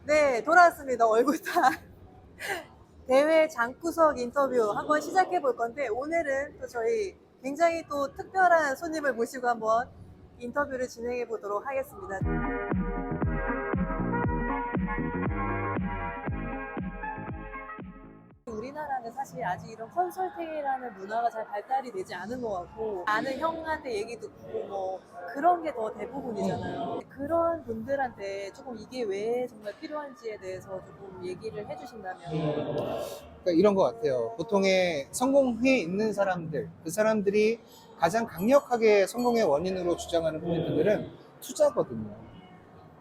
네, 돌아왔습니다. 얼굴다. 대회 장구석 인터뷰 한번 시작해 볼 건데, 오늘은 또 저희 굉장히 또 특별한 손님을 모시고 한번 인터뷰를 진행해 보도록 하겠습니다. 우리나라는 사실 아직 이런 컨설팅이라는 문화가 잘 발달이 되지 않은 것 같고, 아는 형한테 얘기 듣고 뭐 그런 게 더 대부분이잖아요. 그런 분들한테 조금 이게 왜 정말 필요한지에 대해서 조금 얘기를 해주신다면. 그러니까 이런 것 같아요. 보통의 성공해 있는 사람들, 그 사람들이 가장 강력하게 성공의 원인으로 주장하는 포인트들은 투자거든요.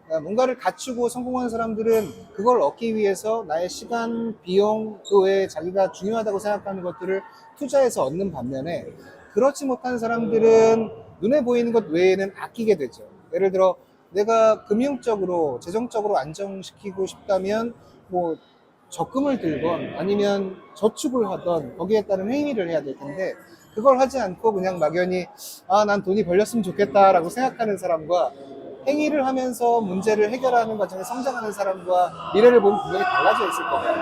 그러니까 뭔가를 갖추고 성공한 사람들은 그걸 얻기 위해서 나의 시간, 비용, 그 외에 자기가 중요하다고 생각하는 것들을 투자해서 얻는 반면에, 그렇지 못한 사람들은 눈에 보이는 것 외에는 아끼게 되죠. 예를 들어 내가 금융적으로, 재정적으로 안정시키고 싶다면 뭐 적금을 들건 아니면 저축을 하던 거기에 따른 행위를 해야 될 텐데, 그걸 하지 않고 그냥 막연히 난 돈이 벌렸으면 좋겠다라고 생각하는 사람과 행위를 하면서 문제를 해결하는 과정에 성장하는 사람과 미래를 보면 분명히 달라져 있을 거예요.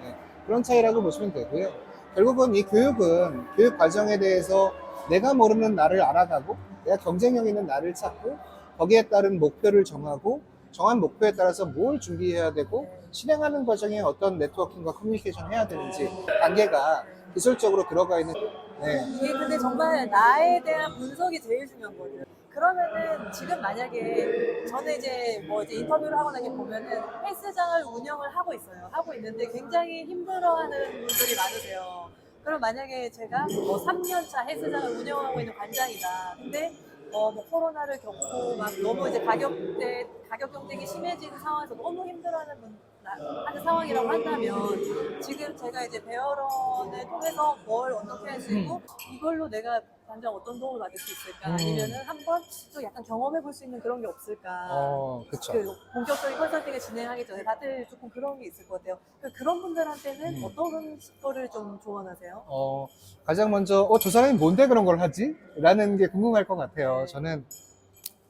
네, 그런 차이라고 보시면 되고요. 결국은 이 교육은 교육 과정에 대해서 내가 모르는 나를 알아가고, 내가 경쟁력 있는 나를 찾고, 거기에 따른 목표를 정하고, 정한 목표에 따라서 뭘 준비해야 되고, 실행하는 과정에 어떤 네트워킹과 커뮤니케이션 해야 되는지 단계가 기술적으로 들어가 있는. 네. 이게 근데 정말 나에 대한 분석이 제일 중요한 거예요. 그러면은 지금 만약에 저는 이제 뭐 이제 인터뷰를 하거나 이렇게 보면은 헬스장을 운영을 하고 있어요. 하고 있는데 굉장히 힘들어하는 분들이 많으세요. 그럼 만약에 제가 뭐 3년 차 헬스장을 운영하고 있는 관장이다. 근데 뭐 코로나를 겪고 막 너무 이제 가격 경쟁이 심해지는 상황에서 너무 힘들어하는 하는 상황이라고 한다면, 지금 제가 이제 배열원을 통해서 뭘 어떻게 할 수 있고 이걸로 내가 당장 어떤 도움을 받을 수 있을까, 아니면은 한번 또 약간 경험해 볼 수 있는 그런 게 없을까. 그쵸. 그 본격적인 컨설팅을 진행하기 전에 다들 조금 그런 게 있을 것 같아요. 그런 분들한테는 어떤 거를 좀 조언하세요? 가장 먼저, 저 사람이 뭔데 그런 걸 하지? 라는 게 궁금할 것 같아요. 저는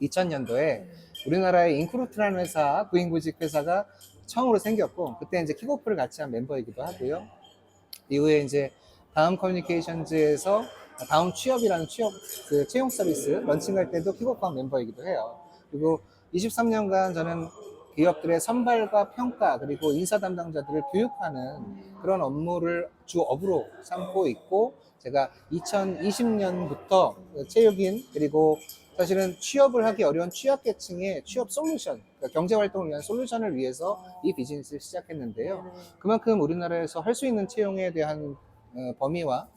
2000년도에 우리나라의 인크루트라는 회사, 구인구직 회사가 처음으로 생겼고, 그때 이제 킥오프를 같이 한 멤버이기도 하고요. 이후에 이제 다음 커뮤니케이션즈에서 다음 취업이라는 그 채용 서비스 런칭할 때도 킥오프한 멤버이기도 해요. 그리고 23년간 저는 기업들의 선발과 평가 그리고 인사 담당자들을 교육하는 그런 업무를 주 업으로 삼고 있고, 제가 2020년부터 체육인 그리고 사실은 취업을 하기 어려운 취약계층의 취업 솔루션, 그러니까 경제활동을 위한 솔루션을 위해서 이 비즈니스를 시작했는데요. 그만큼 우리나라에서 할 수 있는 채용에 대한 범위와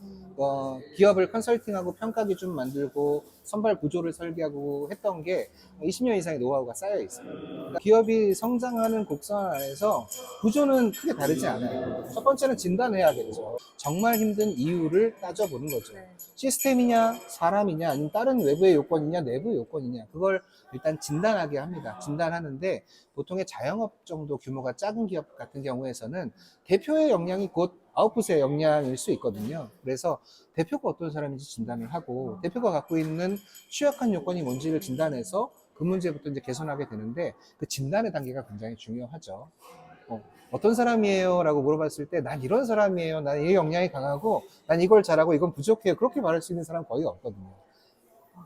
기업을 컨설팅하고 평가 기준 만들고 선발 구조를 설계하고 했던 게 20년 이상의 노하우가 쌓여 있어요. 그러니까 기업이 성장하는 곡선 안에서 구조는 크게 다르지 않아요. 첫 번째는 진단해야겠죠. 정말 힘든 이유를 따져보는 거죠. 시스템이냐, 사람이냐, 아니면 다른 외부의 요건이냐, 내부의 요건이냐, 그걸 일단 진단하게 합니다. 진단하는데 보통의 자영업 정도 규모가 작은 기업 같은 경우에서는 대표의 역량이 곧 아웃풋의 역량일 수 있거든요. 그래서 대표가 어떤 사람인지 진단을 하고, 대표가 갖고 있는 취약한 요건이 뭔지를 진단해서 그 문제부터 이제 개선하게 되는데, 그 진단의 단계가 굉장히 중요하죠. 어떤 사람이에요? 라고 물어봤을 때, 난 이런 사람이에요. 난 이 역량이 강하고, 난 이걸 잘하고 이건 부족해요. 그렇게 말할 수 있는 사람 거의 없거든요.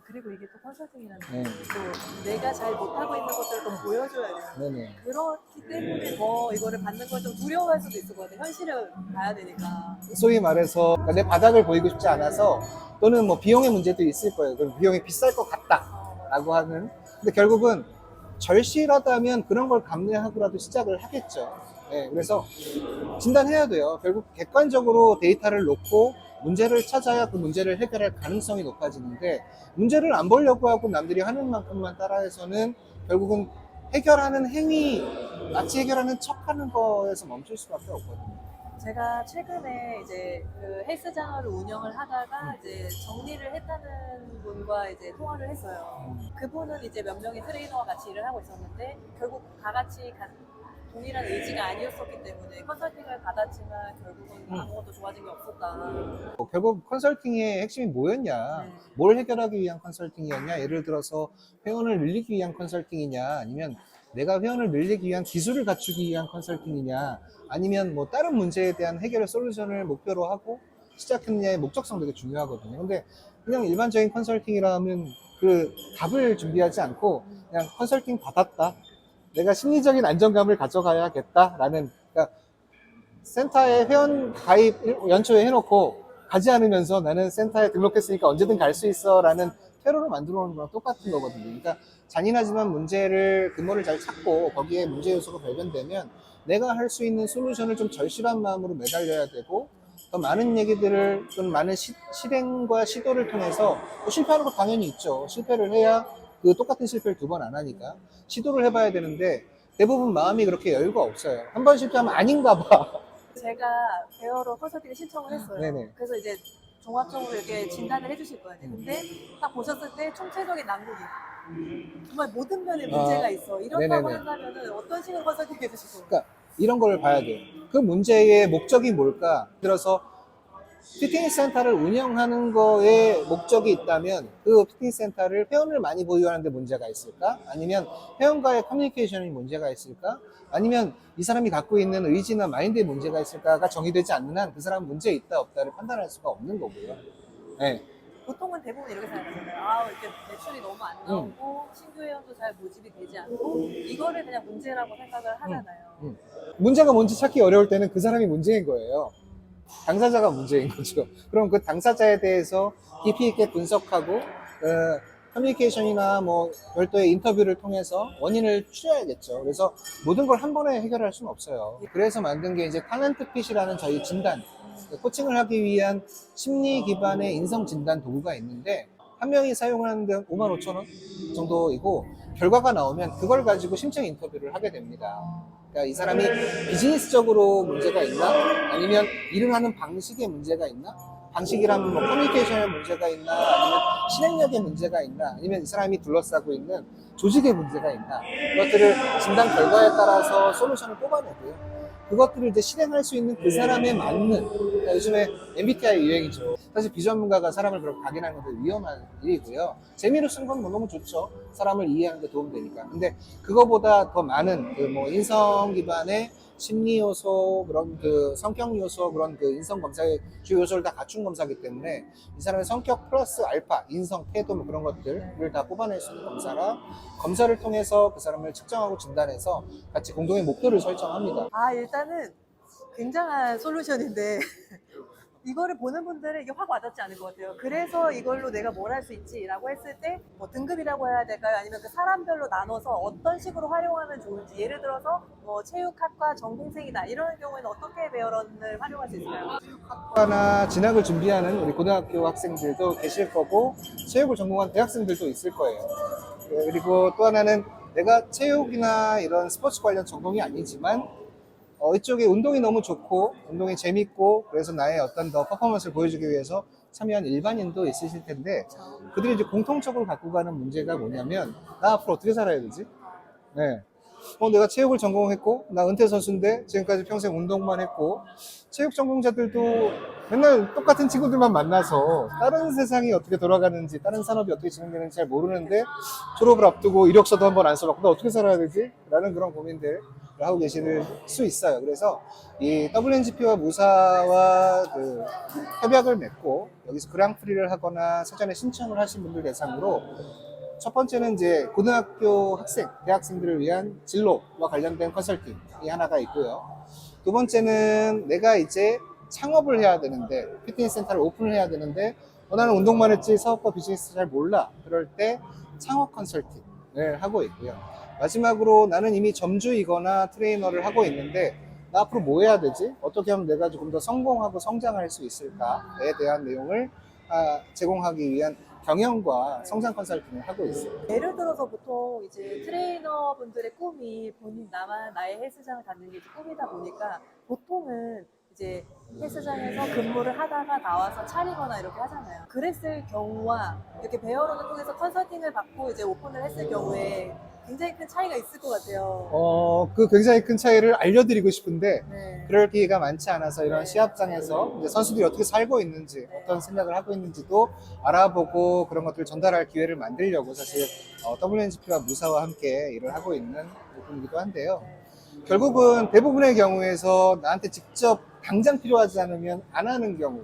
그리고 이게 또 컨설팅이라는 네. 게 또 내가 잘 못하고 있는 것들을 또 보여줘야 돼요. 네네. 그렇기 때문에 더 이거를 받는 걸 좀 두려워할 수도 있을 것 같아요. 현실을 봐야 되니까. 소위 말해서 그러니까 내 바닥을 보이고 싶지 않아서, 또는 뭐 비용의 문제도 있을 거예요. 그럼 비용이 비쌀 것 같다라고 하는. 근데 결국은 절실하다면 그런 걸 감내하고라도 시작을 하겠죠. 네, 그래서 진단해야 돼요. 결국 객관적으로 데이터를 놓고 문제를 찾아야 그 문제를 해결할 가능성이 높아지는데, 문제를 안 보려고 하고 남들이 하는 만큼만 따라해서는 결국은 해결하는 행위, 마치 해결하는 척하는 거에서 멈출 수밖에 없거든요. 제가 최근에 이제 그 헬스장을 운영을 하다가 이제 정리를 했다는 분과 이제 통화를 했어요. 그분은 이제 몇 명의 트레이너와 같이 일을 하고 있었는데, 결국 다 같이 동일한 의지가 아니었었기 때문에 컨설팅을 받았지만 결국은 아무것도 좋아진 게 없었다. 결국 컨설팅의 핵심이 뭐였냐, 네. 뭘 해결하기 위한 컨설팅이었냐, 예를 들어서 회원을 늘리기 위한 컨설팅이냐, 아니면 내가 회원을 늘리기 위한 기술을 갖추기 위한 컨설팅이냐, 아니면 뭐 다른 문제에 대한 해결의 솔루션을 목표로 하고 시작했느냐의 목적성 되게 중요하거든요. 근데 그냥 일반적인 컨설팅이라 하면 그 답을 준비하지 않고 그냥 컨설팅 받았다, 내가 심리적인 안정감을 가져가야겠다라는, 그러니까 센터에 회원 가입 연초에 해놓고 가지 않으면서 나는 센터에 등록했으니까 언제든 갈 수 있어 라는 퇴로를 만들어 놓은 거랑 똑같은 거거든요. 그러니까 잔인하지만 문제를, 근본을 잘 찾고 거기에 문제 요소가 발견되면 내가 할 수 있는 솔루션을 좀 절실한 마음으로 매달려야 되고, 더 많은 얘기들을, 좀 많은 실행과 시도를 통해서, 뭐 실패하는 거 당연히 있죠. 실패를 해야 그 똑같은 실패를 두 번 안 하니까 시도를 해봐야 되는데, 대부분 마음이 그렇게 여유가 없어요. 한 번 실패하면 아닌가 봐. 제가 배어로 컨설팅을 신청을 했어요. 네네. 그래서 이제 종합적으로 이렇게 진단을 해주실 거예요. 근데 딱 보셨을 때 총체적인 난국이 정말 모든 면에 문제가 있어. 이렇다고 네네네. 한다면은 어떤 식으로 컨설팅 해주실 거예요? 그러니까 이런 걸 봐야 돼요. 그 문제의 목적이 뭘까? 들어서 피트니스 센터를 운영하는 거에 목적이 있다면 그 피트니스 센터를 회원을 많이 보유하는 데 문제가 있을까? 아니면 회원과의 커뮤니케이션이 문제가 있을까? 아니면 이 사람이 갖고 있는 의지나 마인드에 문제가 있을까가 정의되지 않는 한 그 사람은 문제 있다 없다를 판단할 수가 없는 거고요. 네. 보통은 대부분 이렇게 생각하잖아요. 아, 이렇게 매출이 너무 안 나오고 신규 회원도 잘 모집이 되지 않고 이거를 그냥 문제라고 생각을 하잖아요. 문제가 뭔지 찾기 어려울 때는 그 사람이 문제인 거예요. 당사자가 문제인 거죠. 그럼 그 당사자에 대해서 깊이 있게 분석하고 커뮤니케이션이나 뭐 별도의 인터뷰를 통해서 원인을 추려야겠죠. 그래서 모든 걸 한 번에 해결할 수는 없어요. 그래서 만든 게 이제 탤런트 핏이라는 저희 진단, 코칭을 하기 위한 심리 기반의 인성 진단 도구가 있는데, 한 명이 사용하는데 55,000원 정도이고, 결과가 나오면 그걸 가지고 심층 인터뷰를 하게 됩니다. 그러니까 이 사람이 비즈니스적으로 문제가 있나? 아니면 일을 하는 방식에 문제가 있나? 방식이라면 뭐 커뮤니케이션에 문제가 있나? 아니면 실행력에 문제가 있나? 아니면 이 사람이 둘러싸고 있는 조직에 문제가 있나? 그것들을 진단 결과에 따라서 솔루션을 뽑아내고요. 그것들을 이제 실행할 수 있는 그 사람에 맞는, 그러니까 요즘에 MBTI 유행이죠. 사실 비전문가가 사람을 그렇게 각인하는 것도 위험한 일이고요. 재미로 쓴 건 뭐 너무 좋죠. 사람을 이해하는 데 도움되니까. 근데 그거보다 더 많은 그 뭐 인성 기반의 심리 요소, 그런 그 성격 요소, 그런 그 인성 검사의 주요 요소를 다 갖춘 검사이기 때문에 이 사람의 성격 플러스 알파, 인성, 태도 뭐 그런 것들을 다 뽑아낼 수 있는 검사라, 검사를 통해서 그 사람을 측정하고 진단해서 같이 공동의 목표를 설정합니다. 아, 일단은 굉장한 솔루션인데 이거를 보는 분들은 이게 확 와닿지 않을 것 같아요. 그래서 이걸로 내가 뭘 할 수 있지라고 했을 때 뭐 등급이라고 해야 될까요? 아니면 그 사람별로 나눠서 어떤 식으로 활용하면 좋을지, 예를 들어서 뭐 체육학과 전공생이다 이런 경우에는 어떻게 베어런을 활용할 수 있을까요? 학과나 진학을 준비하는 우리 고등학교 학생들도 계실 거고, 체육을 전공한 대학생들도 있을 거예요. 그리고 또 하나는 내가 체육이나 이런 스포츠 관련 전공이 아니지만 이쪽에 운동이 너무 좋고 운동이 재밌고, 그래서 나의 어떤 더 퍼포먼스를 보여주기 위해서 참여한 일반인도 있으실 텐데, 그들이 이제 공통적으로 갖고 가는 문제가 뭐냐면, 나 앞으로 어떻게 살아야 되지? 네. 내가 체육을 전공했고, 나 은퇴 선수인데 지금까지 평생 운동만 했고, 체육 전공자들도 맨날 똑같은 친구들만 만나서 다른 세상이 어떻게 돌아가는지, 다른 산업이 어떻게 진행되는지 잘 모르는데 졸업을 앞두고 이력서도 한번 안 써봤고 나 어떻게 살아야 되지? 라는 그런 고민들을 하고 계실 수 있어요. 그래서 이 WNGP와 무사와 그 협약을 맺고 여기서 그랑프리를 하거나 사전에 신청을 하신 분들 대상으로, 첫 번째는 이제 고등학교 학생, 대학생들을 위한 진로와 관련된 컨설팅이 하나가 있고요. 두 번째는 내가 이제 창업을 해야 되는데, 피트니스 센터를 오픈을 해야 되는데, 나는 운동만 했지 사업과 비즈니스 잘 몰라. 그럴 때 창업 컨설팅을 하고 있고요. 마지막으로 나는 이미 점주이거나 트레이너를 하고 있는데, 나 앞으로 뭐 해야 되지? 어떻게 하면 내가 조금 더 성공하고 성장할 수 있을까에 대한 내용을 제공하기 위한 경영과 성장 컨설팅을 하고 있어요. 예를 들어서 보통 이제 트레이너분들의 꿈이 나의 헬스장을 갖는 게 이제 꿈이다 보니까 보통은 이제 헬스장에서 근무를 하다가 나와서 차리거나 이렇게 하잖아요. 그랬을 경우와 이렇게 베어런을 통해서 컨설팅을 받고 이제 오픈을 했을 경우에 굉장히 큰 차이가 있을 것 같아요. 그 굉장히 큰 차이를 알려드리고 싶은데 네. 그럴 기회가 많지 않아서 이런 네. 시합장에서 이제 선수들이 어떻게 살고 있는지, 어떤 생각을 하고 있는지도 알아보고 그런 것들을 전달할 기회를 만들려고 사실 WNGP와 무사와 함께 일을 하고 있는 부분이기도 한데요. 결국은 대부분의 경우에서 나한테 직접 당장 필요하지 않으면 안 하는 경우,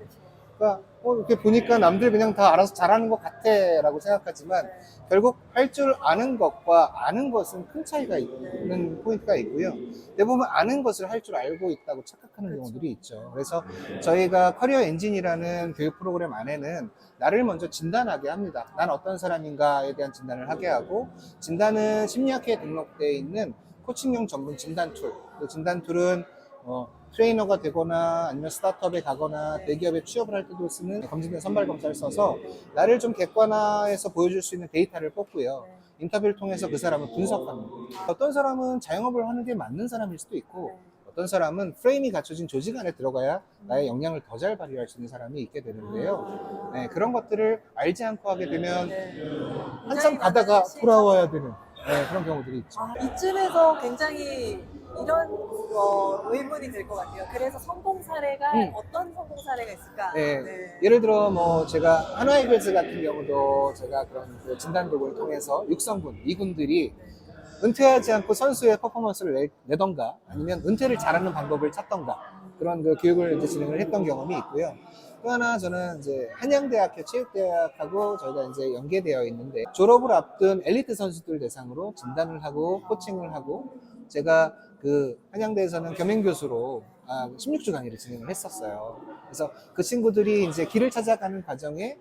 그러니까 이렇게 보니까 남들 그냥 다 알아서 잘하는 것 같아 라고 생각하지만 결국 할 줄 아는 것과 아는 것은 큰 차이가 있는 포인트가 있고요. 대부분 아는 것을 할 줄 알고 있다고 착각하는 경우들이 있죠. 그래서 저희가 커리어 엔진이라는 교육 프로그램 안에는 나를 먼저 진단하게 합니다. 난 어떤 사람인가에 대한 진단을 하게 하고, 진단은 심리학회에 등록되어 있는 코칭용 전문 진단 툴. 그 진단 툴은 트레이너가 되거나 아니면 스타트업에 가거나 대기업에 취업을 할 때도 쓰는 검증된 선발 검사를 써서 나를 좀 객관화해서 보여줄 수 있는 데이터를 뽑고요. 인터뷰를 통해서 그 사람을 분석합니다. 어떤 사람은 자영업을 하는 게 맞는 사람일 수도 있고, 어떤 사람은 프레임이 갖춰진 조직 안에 들어가야 나의 역량을 더 잘 발휘할 수 있는 사람이 있게 되는데요. 네, 그런 것들을 알지 않고 하게 되면 한참 가다가 돌아와야 되는 그런 경우들이 있죠. 이쯤에서 굉장히 이런 의문이 들 것 같아요. 그래서 성공 사례가 어떤 성공 사례가 있을까? 네. 예를 들어 제가 한화이글스 같은 경우도 제가 그런 그 진단 도구를 통해서 육성군, 이군들이 은퇴하지 않고 선수의 퍼포먼스를 내던가 아니면 은퇴를 잘하는 방법을 찾던가 그런 그 교육을 이제 진행을 했던 경험이 있고요. 또 하나 저는 이제 한양대학교 체육대학하고 저희가 이제 연계되어 있는데 졸업을 앞둔 엘리트 선수들 대상으로 진단을 하고 코칭을 하고, 제가 그 한양대에서는 겸임교수로 16주 강의를 진행을 했었어요. 그래서 그 친구들이 이제 길을 찾아가는 과정에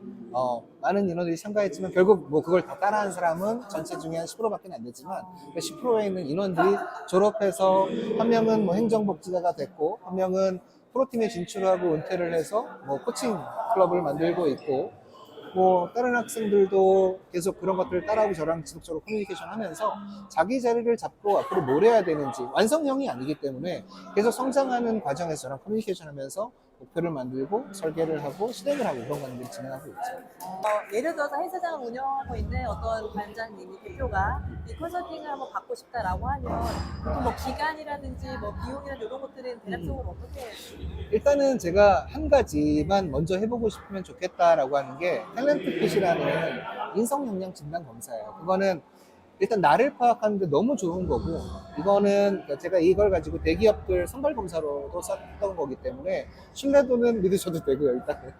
많은 인원들이 참가했지만 결국 그걸 다 따라한 사람은 전체 중에 한 10%밖에 안 되지만 그 10%에 있는 인원들이 졸업해서 한 명은 행정복지사가 됐고, 한 명은 프로팀에 진출하고 은퇴를 해서 코칭 클럽을 만들고 있고, 다른 학생들도 계속 그런 것들을 따라하고 저랑 지속적으로 커뮤니케이션 하면서 자기 자리를 잡고 앞으로 뭘 해야 되는지, 완성형이 아니기 때문에 계속 성장하는 과정에서 저랑 커뮤니케이션 하면서 목표를 만들고 설계를 하고 실행을 하고 그런 과정들을 진행하고 있죠. 예를 들어서 헬스장을 운영하고 있는 어떤 관장님이 대표가 이 컨설팅을 한번 받고 싶다라고 하면 보통 기간이라든지 비용이라든지 이런 것들은 대략적으로 어떻게? 일단은 제가 한 가지만 먼저 해보고 싶으면 좋겠다라고 하는 게 탤런트핏이라는 인성 역량 진단 검사예요. 그거는 일단 나를 파악하는데 너무 좋은 거고, 이거는 제가 이걸 가지고 대기업들 선발 검사로도 썼던 거기 때문에 신뢰도는 믿으셔도 되고요, 일단은.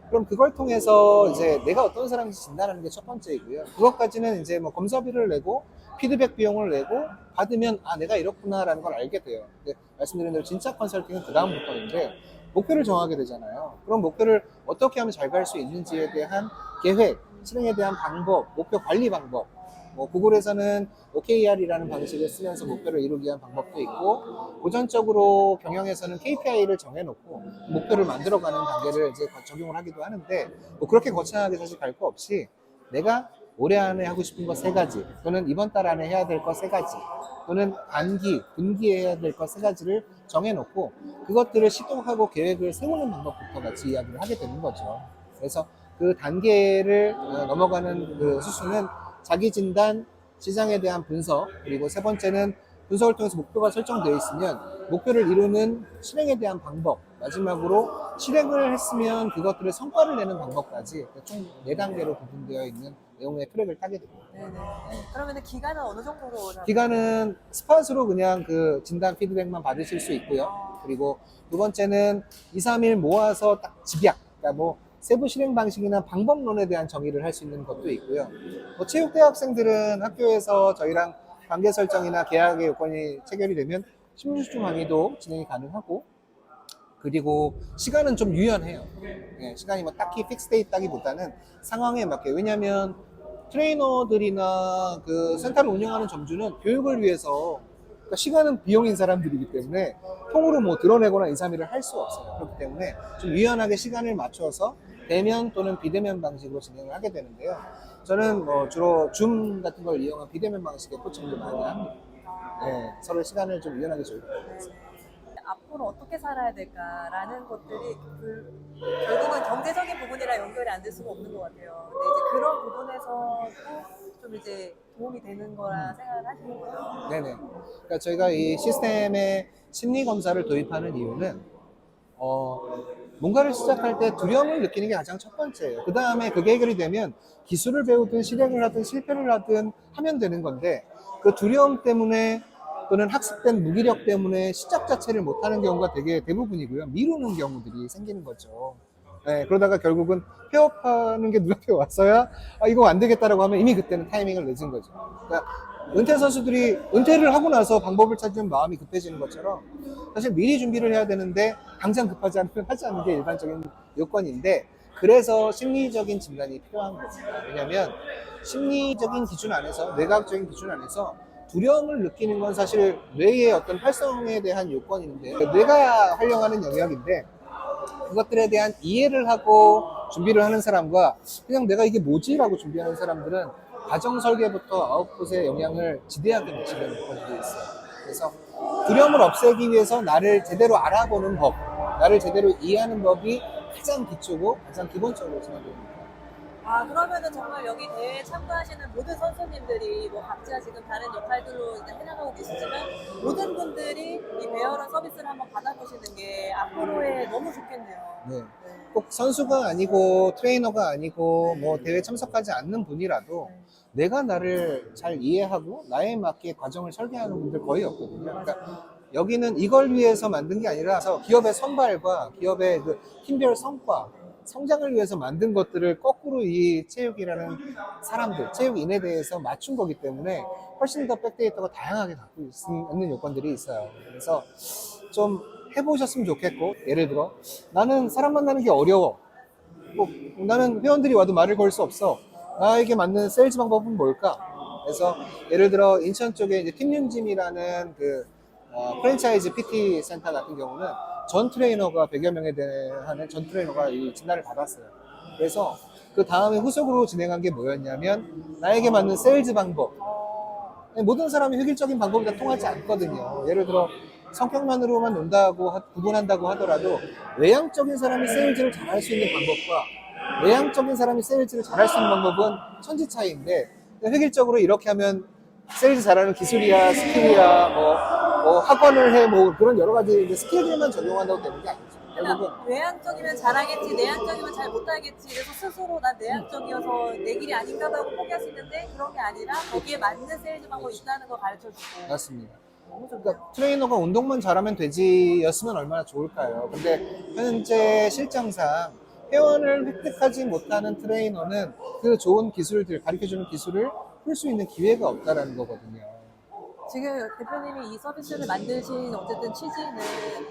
그럼 그걸 통해서 이제 내가 어떤 사람인지 진단하는 게 첫 번째이고요. 그것까지는 이제 검사비를 내고 피드백 비용을 내고 받으면 내가 이렇구나라는 걸 알게 돼요. 근데 말씀드린 대로 진짜 컨설팅은 그 다음부터인데 목표를 정하게 되잖아요. 그럼 목표를 어떻게 하면 잘 갈 수 있는지에 대한 계획, 실행에 대한 방법, 목표 관리 방법, 구글에서는 OKR이라는 방식을 쓰면서 목표를 이루기 위한 방법도 있고, 고전적으로 경영에서는 KPI를 정해놓고 목표를 만들어가는 단계를 이제 적용을 하기도 하는데, 그렇게 거창하게 사실 갈 거 없이 내가 올해 안에 하고 싶은 거 3가지, 또는 이번 달 안에 해야 될 거 3가지, 또는 단기, 분기에 해야 될 거 3가지를 정해놓고 그것들을 시도하고 계획을 세우는 방법부터 같이 이야기를 하게 되는 거죠. 그래서 그 단계를 넘어가는 그 수순은 자기 진단, 시장에 대한 분석, 그리고 세 번째는 분석을 통해서 목표가 설정되어 있으면 목표를 이루는 실행에 대한 방법, 마지막으로 실행을 했으면 그것들을 성과를 내는 방법까지 총 4단계로 구분되어 있는 내용의 트랙을 타게 됩니다. 네네. 그러면 기간은 어느 정도로? 기간은 스팟으로 그냥 그 진단 피드백만 받으실 수 있고요. 그리고 두 번째는 2, 3일 모아서 딱 집약, 그러니까 세부 실행 방식이나 방법론에 대한 정의를 할 수 있는 것도 있고요. 체육대 학생들은 학교에서 저희랑 관계 설정이나 계약의 요건이 체결이 되면 16주 강의도 진행이 가능하고, 그리고 시간은 좀 유연해요. 시간이 딱히 픽스돼 있다기보다는 상황에 맞게. 왜냐하면 트레이너들이나 그 센터를 운영하는 점주는 교육을 위해서, 그러니까 시간은 비용인 사람들이기 때문에 통으로 드러내거나 2, 3일을 할 수 없어요. 그렇기 때문에 좀 유연하게 시간을 맞춰서 대면 또는 비대면 방식으로 진행을 하게 되는데요. 저는 주로 줌 같은 걸 이용한 비대면 방식의 코칭도 많이 합니다. 서로 시간을 좀 유연하게 조율해요. 앞으로 어떻게 살아야 될까라는 것들이 결국은 경제적인 부분이랑 연결이 안 될 수가 없는 것 같아요. 근데 이제 그런 부분에서도 좀 이제 도움이 되는 거라 생각을 하시는 거예요? 네네. 그러니까 저희가 이 시스템의 심리 검사를 도입하는 이유는 뭔가를 시작할 때 두려움을 느끼는 게 가장 첫 번째예요. 그 다음에 그게 해결이 되면 기술을 배우든 실행을 하든 실패를 하든 하면 되는 건데 그 두려움 때문에 또는 학습된 무기력 때문에 시작 자체를 못하는 경우가 되게 대부분이고요. 미루는 경우들이 생기는 거죠. 네, 그러다가 결국은 폐업하는 게 눈앞에 왔어야 이거 안 되겠다라고 하면 이미 그때는 타이밍을 늦은 거죠. 그러니까 은퇴 선수들이 은퇴를 하고 나서 방법을 찾으면 마음이 급해지는 것처럼 사실 미리 준비를 해야 되는데 당장 급하지 않으면 하지 않는 게 일반적인 요건인데 그래서 심리적인 진단이 필요한 겁니다. 왜냐하면 심리적인 기준 안에서 뇌과학적인 기준 안에서 두려움을 느끼는 건 사실 뇌의 어떤 활성에 대한 요건인데 뇌가 활용하는 영역인데 그것들에 대한 이해를 하고 준비를 하는 사람과 그냥 내가 이게 뭐지? 라고 준비하는 사람들은 과정 설계부터 아웃풋에 영향을 지대하게 미치는 것들이 있어요. 그래서 두려움을 없애기 위해서 나를 제대로 알아보는 법, 나를 제대로 이해하는 법이 가장 기초고 가장 기본적으로 생각됩니다. 그러면은 정말 여기 대회에 참가하시는 모든 선수님들이 뭐 각자 지금 다른 역할들로 이제 해나가고 계시지만 모든 분들이 이 베어런 서비스를 한번 받아보시는 게 앞으로에 너무 좋겠네요. 네. 네. 꼭 선수가 아니고 트레이너가 아니고 뭐 대회 참석하지 않는 분이라도 내가 나를 잘 이해하고 나에 맞게 과정을 설계하는 분들 거의 없거든요. 그러니까 여기는 이걸 위해서 만든 게 아니라서 기업의 선발과 기업의 그 팀별 성과, 성장을 위해서 만든 것들을 거꾸로 이 체육이라는 사람들, 체육인에 대해서 맞춘 거기 때문에 훨씬 더 백데이터가 다양하게 갖고 있는 요건들이 있어요. 그래서 좀 해보셨으면 좋겠고, 예를 들어 나는 사람 만나는 게 어려워. 나는 회원들이 와도 말을 걸 수 없어. 나에게 맞는 세일즈 방법은 뭘까? 그래서 예를 들어 인천 쪽에 이제 팀윤짐이라는 그 프랜차이즈 PT 센터 같은 경우는 전 트레이너가 100여 명에 대한 전 트레이너가 이 진단을 받았어요. 그래서 그 다음에 후속으로 진행한 게 뭐였냐면 나에게 맞는 세일즈 방법. 모든 사람이 획일적인 방법이 다 통하지 않거든요. 예를 들어 성격만으로만 논다고 구분한다고 하더라도 외향적인 사람이 세일즈를 잘할 수 있는 방법과 내향적인 사람이 세일즈를 잘할 수 있는 방법은 천지 차이인데 획일적으로 이렇게 하면 세일즈 잘하는 기술이야 스킬이야 뭐 학원을 해 뭐 그런 여러 가지 이제 스킬들만 적용한다고 되는 게 아니죠. 결국은 그러니까 외향적이면 잘하겠지, 내향적이면 잘 못하겠지. 그래서 스스로 난 내향적이어서 내 길이 아닌가 봐 하고 포기할 수 있는데 그런 게 아니라 거기에 맞는 세일즈 방법이 있다는 걸 가르쳐주고. 맞습니다. 너무 좋네요. 그러니까 트레이너가 운동만 잘하면 되지였으면 얼마나 좋을까요? 근데 현재 실정상 회원을 획득하지 못하는 트레이너는 그 좋은 기술들, 가르쳐주는 기술을 풀 수 있는 기회가 없다라는 거거든요. 지금 대표님이 이 서비스를 만드신 어쨌든 취지는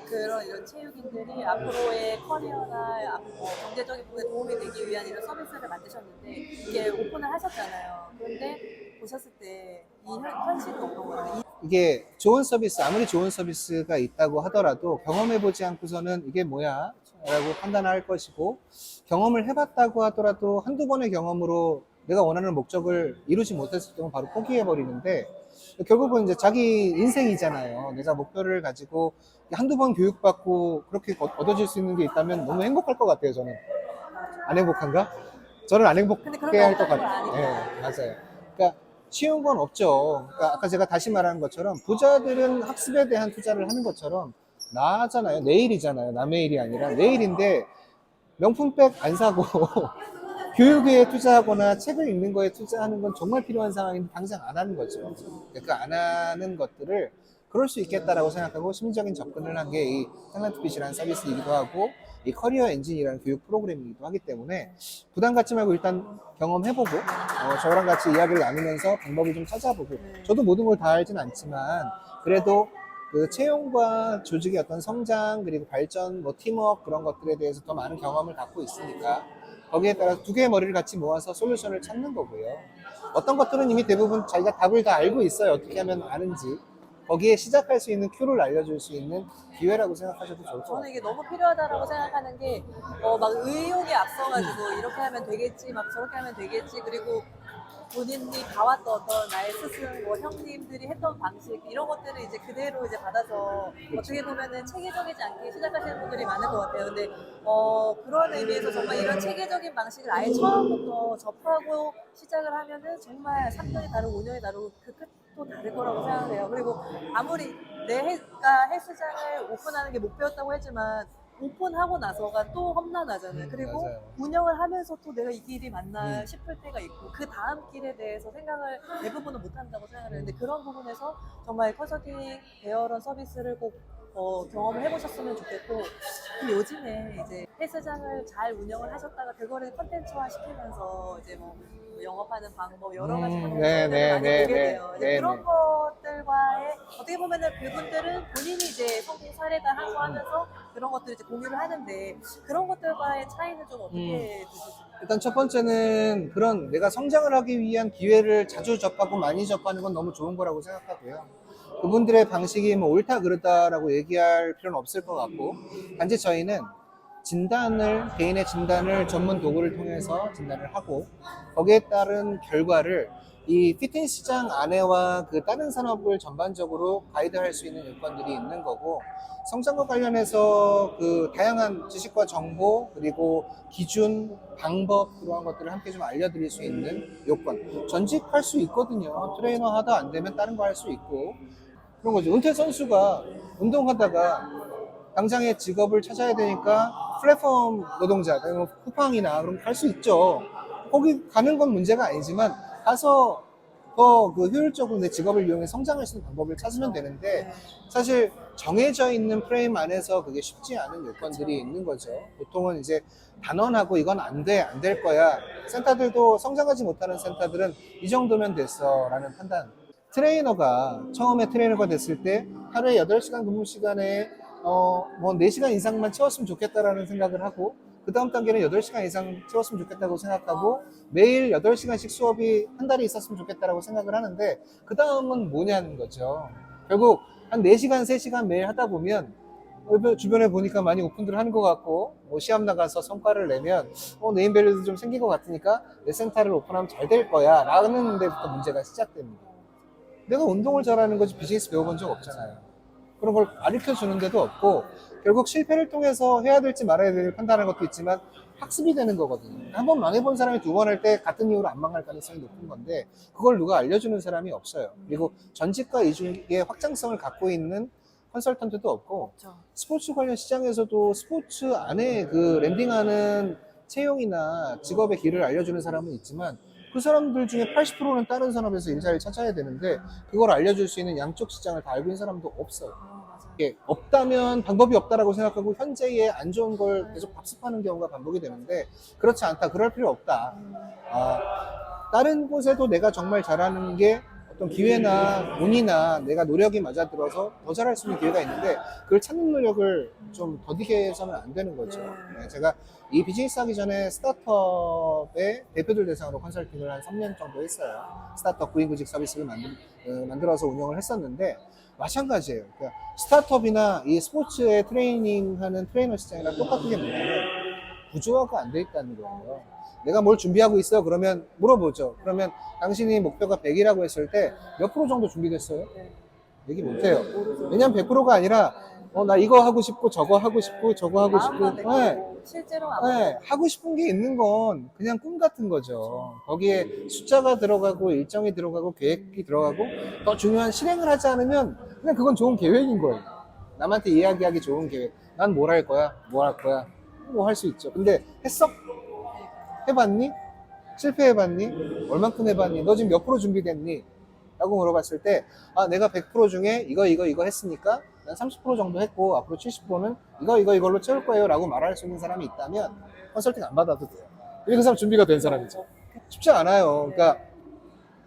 그런 이런 체육인들이 앞으로의 커리어나 경제적인 부분에 도움이 되기 위한 이런 서비스를 만드셨는데 이게 오픈을 하셨잖아요. 그런데 보셨을 때 이 현실은 어떤 거예요? 이게 좋은 서비스, 아무리 좋은 서비스가 있다고 하더라도 경험해보지 않고서는 이게 뭐야? 라고 판단할 것이고 경험을 해봤다고 하더라도 한두 번의 경험으로 내가 원하는 목적을 이루지 못했을 경우 바로 포기해버리는데 결국은 이제 자기 인생이잖아요. 내가 목표를 가지고 한두 번 교육받고 그렇게 얻어질 수 있는 게 있다면 너무 행복할 것 같아요, 저는. 안 행복한가? 저는 안 근데 행복해 그런 게 할 것 없다는 걸 같아요. 아니까. 네, 맞아요. 그러니까 쉬운 건 없죠. 그러니까 아까 제가 다시 말하는 것처럼 부자들은 학습에 대한 투자를 하는 것처럼 나잖아요. 내일이잖아요. 남의 일이 아니라 내일인데 명품백 안 사고 교육에 투자하거나 책을 읽는 거에 투자하는 건 정말 필요한 상황인데 당장 안 하는 거죠. 그 안 하는 것들을 그럴 수 있겠다라고 생각하고 심리적인 접근을 한 게 이 탤런트핏이라는 서비스이기도 하고 이 커리어 엔진이라는 교육 프로그램이기도 하기 때문에 부담 갖지 말고 일단 경험해보고 저랑 같이 이야기를 나누면서 방법을 좀 찾아보고 저도 모든 걸 다 알진 않지만 그래도 그 채용과 조직의 어떤 성장 그리고 발전, 뭐 팀워크 그런 것들에 대해서 더 많은 경험을 갖고 있으니까 거기에 따라 두 개의 머리를 같이 모아서 솔루션을 찾는 거고요. 어떤 것들은 이미 대부분 자기가 답을 다 알고 있어요. 어떻게 하면 아는지. 거기에 시작할 수 있는 큐를 알려줄 수 있는 기회라고 생각하셔도 좋을 것 저는 같아요. 이게 너무 필요하다라고 생각하는 게, 막 의욕에 앞서가지고 이렇게 하면 되겠지, 막 저렇게 하면 되겠지, 그리고 본인이 봐왔던 어떤 나의 스승, 뭐 형님들이 했던 방식 이런 것들을 이제 그대로 이제 받아서 어떻게 보면은 체계적이지 않게 시작하시는 분들이 많은 것 같아요. 근데 그런 의미에서 정말 이런 체계적인 방식을 아예 처음부터 접하고 시작을 하면은 정말 3년이 다르고 5년이 다르고 그 끝도 다를 거라고 생각해요. 그리고 아무리 내가 헬스장을 오픈하는 게 목표였다고 했지만 오픈하고 나서가 또 험난하잖아요. 그리고 맞아요. 운영을 하면서 또 내가 이 길이 맞나 음. 싶을 때가 있고 그 다음 길에 대해서 생각을 대부분은 못 한다고 생각을 하는데 그런 부분에서 정말 컨설팅 대여런 서비스를 꼭 경험을 해보셨으면 좋겠고 그 요즘에 이제 헬스장을 잘 운영을 하셨다가 그거를 컨텐츠화 시키면서 이제 뭐 영업하는 방법 여러 가지 컨텐츠들을 많이 보게 돼요. 이제 그런 것들과의 어떻게 보면은 그분들은 본인이 이제 성공 사례다 하고 하면서 그런 것들을 이제 공유를 하는데 그런 것들과의 차이는 좀 어떻게 두시나요? 일단 첫 번째는 그런 내가 성장을 하기 위한 기회를 자주 접하고 많이 접하는 건 너무 좋은 거라고 생각하고요. 그분들의 방식이 뭐 옳다 그르다라고 얘기할 필요는 없을 것 같고, 단지 저희는 개인의 진단을 전문 도구를 통해서 진단을 하고, 거기에 따른 결과를 이 피트니스 시장 안에와 그 다른 산업을 전반적으로 가이드할 수 있는 요건들이 있는 거고, 성장과 관련해서 그 다양한 지식과 정보, 그리고 기준, 방법, 그러한 것들을 함께 좀 알려드릴 수 있는 요건. 전직할 수 있거든요. 트레이너 하다 안 되면 다른 거 할 수 있고. 그런 거죠. 은퇴 선수가 운동하다가 당장의 직업을 찾아야 되니까 플랫폼 노동자, 쿠팡이나 그런 거 갈 수 있죠. 거기 가는 건 문제가 아니지만 가서 더 그 효율적으로 내 직업을 이용해 성장할 수 있는 방법을 찾으면 되는데, 사실 정해져 있는 프레임 안에서 그게 쉽지 않은 요건들이 있는 거죠. 보통은 이제 단언하고 이건 안 돼, 안 될 거야. 센터들도 성장하지 못하는 센터들은 이 정도면 됐어 라는 판단. 트레이너가 처음에 트레이너가 됐을 때 하루에 8시간 근무 시간에 뭐 4시간 이상만 채웠으면 좋겠다라는 생각을 하고, 그 다음 단계는 8시간 이상 채웠으면 좋겠다고 생각하고, 매일 8시간씩 수업이 한 달에 있었으면 좋겠다라고 생각을 하는데, 그 다음은 뭐냐는 거죠. 결국 한 4시간, 3시간 매일 하다 보면 주변에 보니까 많이 오픈들 하는 것 같고, 뭐 시합 나가서 성과를 내면 네임밸류도 좀 생긴 것 같으니까 내 센터를 오픈하면 잘 될 거야 라는 데부터 문제가 시작됩니다. 내가 운동을 잘하는 거지 비즈니스 배워본 적 없잖아요. 그런 걸 가르쳐 주는 데도 없고, 결국 실패를 통해서 해야 될지 말아야 될지 판단하는 것도 있지만 학습이 되는 거거든요. 한 번 망해본 사람이 두 번 할 때 같은 이유로 안 망할 가능성이 높은 건데, 그걸 누가 알려주는 사람이 없어요. 그리고 전직과 이직의 확장성을 갖고 있는 컨설턴트도 없고, 그렇죠. 스포츠 관련 시장에서도 스포츠 안에 그 랜딩하는 채용이나 직업의 길을 알려주는 사람은 있지만, 그 사람들 중에 80%는 다른 산업에서 일자리를 찾아야 되는데 그걸 알려줄 수 있는 양쪽 시장을 다 알고 있는 사람도 없어요. 맞아요. 이게 없다면 방법이 없다라고 생각하고 현재의 안 좋은 걸 계속 밥습하는 경우가 반복이 되는데, 그렇지 않다. 그럴 필요 없다. 다른 곳에도 내가 정말 잘하는 게 어떤 기회나 운이나 내가 노력이 맞아들어서 더 잘할 수 있는 기회가 있는데, 그걸 찾는 노력을 좀 더디게 해서는 안 되는 거죠. 네, 제가 이 비즈니스 하기 전에 스타트업의 대표들 대상으로 컨설팅을 한 3년 정도 했어요. 스타트업 구인구직 서비스를 만들어서 운영을 했었는데, 마찬가지예요. 그러니까 스타트업이나 이 스포츠에 트레이닝하는 트레이너 시장이랑 똑같은 게 뭐냐면 구조화가 안 돼 있다는 거예요. 내가 뭘 준비하고 있어? 그러면 물어보죠. 그러면 당신이 목표가 100이라고 했을 때 몇 프로 정도 준비됐어요? 얘기 못해요. 왜냐면 100%가 아니라 나 이거 하고 싶고 저거 하고 싶고 저거 하고 싶고, 마음만 되고 실제로 안 네, 하고 싶은 게 있는 건 그냥 꿈 같은 거죠. 거기에 숫자가 들어가고 일정이 들어가고 계획이 들어가고 더 중요한 실행을 하지 않으면 그냥 그건 좋은 계획인 거예요. 남한테 이야기하기 좋은 계획. 난 뭘 할 거야? 뭐 할 거야? 뭐 할 수 있죠. 근데 했어? 해봤니? 실패해봤니? 얼만큼 해봤니? 너 지금 몇 프로 준비됐니? 라고 물어봤을 때, 내가 100% 중에 이거 했으니까 난 30% 정도 했고 앞으로 70%는 이걸로 채울 거예요 라고 말할 수 있는 사람이 있다면 컨설팅 안 받아도 돼요. 그 사람 준비가 된 사람이죠. 쉽지 않아요. 그러니까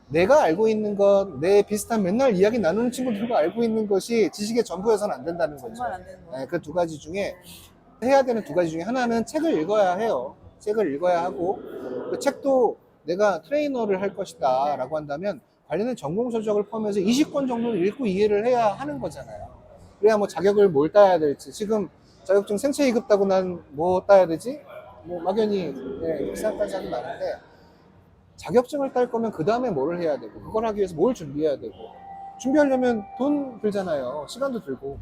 내가 알고 있는 것, 내 비슷한 맨날 이야기 나누는 친구들과 알고 있는 것이 지식의 전부여서는 안 된다는 거죠. 정말 안 되는 거예요. 그 두 가지 중에 해야 되는 두 가지 중에 하나는 책을 읽어야 해요. 책을 읽어야 하고, 그 책도 내가 트레이너를 할 것이다 라고 한다면 관련된 전공 서적을 포함해서 20권 정도는 읽고 이해를 해야 하는 거잖아요. 그래야 뭐 자격을 뭘 따야 될지, 지금 자격증 생체 2급 따고 난 뭐 따야 되지? 뭐 막연히 그렇게 생각하는 사람이 많은데, 자격증을 딸 거면 그 다음에 뭘 해야 되고, 그걸 하기 위해서 뭘 준비해야 되고, 준비하려면 돈 들잖아요. 시간도 들고.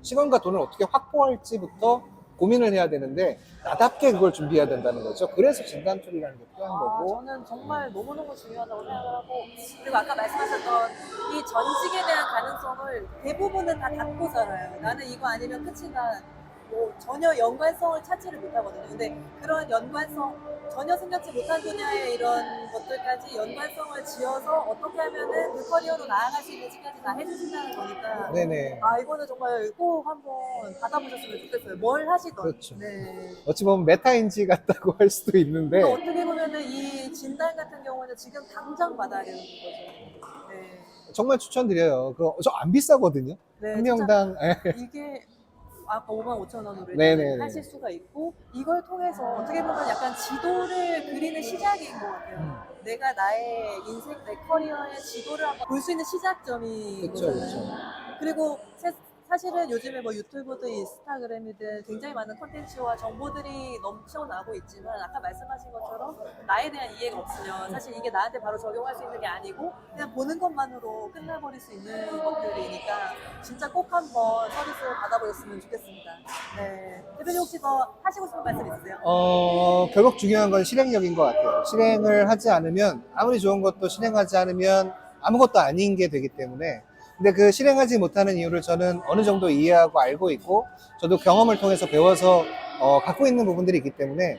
시간과 돈을 어떻게 확보할지부터 고민을 해야 되는데, 나답게 그걸 준비해야 된다는 거죠. 그래서 진단툴이라는 게 필요한 거고. 저는 정말 너무너무 중요하다고 생각을 하고, 그리고 아까 말씀하셨던 이 전직에 대한 가능성을 대부분은 다 닫고 살아요. 나는 이거 아니면 끝이다. 뭐 전혀 연관성을 찾지를 못하거든요. 근데 그런 연관성, 전혀 생각지 못한 분야의 이런 것들까지 연관성을 지어서 어떻게 하면은 그 커리어로 나아갈 수 있는지까지 다 해주신다는 거니까. 네네. 이거는 정말 꼭 한번 받아보셨으면 좋겠어요. 뭘 하시던. 그렇죠. 네. 어찌 보면 메타인지 같다고 할 수도 있는데, 또 어떻게 보면은 이 진단 같은 경우는 지금 당장 받아야 되는 거죠. 네. 정말 추천드려요. 그거 저 안 비싸거든요. 네, 한 진짜 명당. 이게 아까 55,000원으로 네네네. 하실 수가 있고, 이걸 통해서 어떻게 보면 약간 지도를 그리는 시작인 것 같아요. 내가 나의 인생, 내 커리어의 지도를 한번 볼 수 있는 시작점이 그렇죠, 거잖아요. 그리고 사실은 요즘에 뭐 유튜브든 인스타그램이든 굉장히 많은 콘텐츠와 정보들이 넘쳐나고 있지만, 아까 말씀하신 것처럼 나에 대한 이해가 없으면 사실 이게 나한테 바로 적용할 수 있는 게 아니고 그냥 보는 것만으로 끝나버릴 수 있는 것들이니까 진짜 꼭 한번 서비스를 받아보셨으면 좋겠습니다. 네. 대표님 혹시 더 하시고 싶은 말씀 있으세요? 결국 중요한 건 실행력인 것 같아요. 실행을 하지 않으면, 아무리 좋은 것도 실행하지 않으면 아무것도 아닌 게 되기 때문에. 근데 그 실행하지 못하는 이유를 저는 어느 정도 이해하고 알고 있고, 저도 경험을 통해서 배워서 갖고 있는 부분들이 있기 때문에,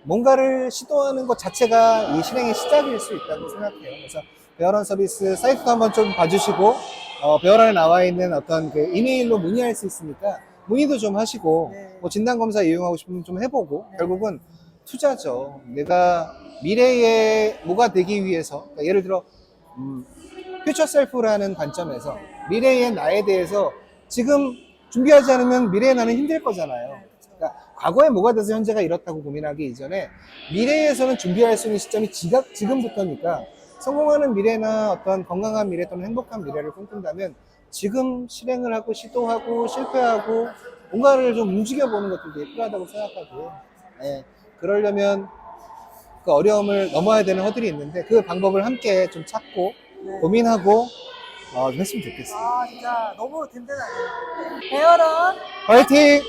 뭔가를 시도하는 것 자체가 이 실행의 시작일 수 있다고 생각해요. 그래서 베어런 서비스 사이트도 한번 좀 봐주시고, 베어런에 나와 있는 어떤 그 이메일로 문의할 수 있으니까 문의도 좀 하시고, 네. 뭐 진단검사 이용하고 싶으면 좀 해보고, 네. 결국은 투자죠. 내가 미래에 뭐가 되기 위해서, 그러니까 예를 들어 퓨처 셀프라는 관점에서 미래의 나에 대해서 지금 준비하지 않으면 미래의 나는 힘들 거잖아요. 그러니까 과거에 뭐가 돼서 현재가 이렇다고 고민하기 이전에 미래에서는 준비할 수 있는 시점이 지금부터니까, 성공하는 미래나 어떤 건강한 미래 또는 행복한 미래를 꿈꾼다면 지금 실행을 하고 시도하고 실패하고 뭔가를 좀 움직여보는 것도 되게 필요하다고 생각하고요. 네, 그러려면 그 어려움을 넘어야 되는 허들이 있는데, 그 방법을 함께 좀 찾고 네. 고민하고 했으면 좋겠어요. 진짜 너무 든든하네요. 베어런 화이팅!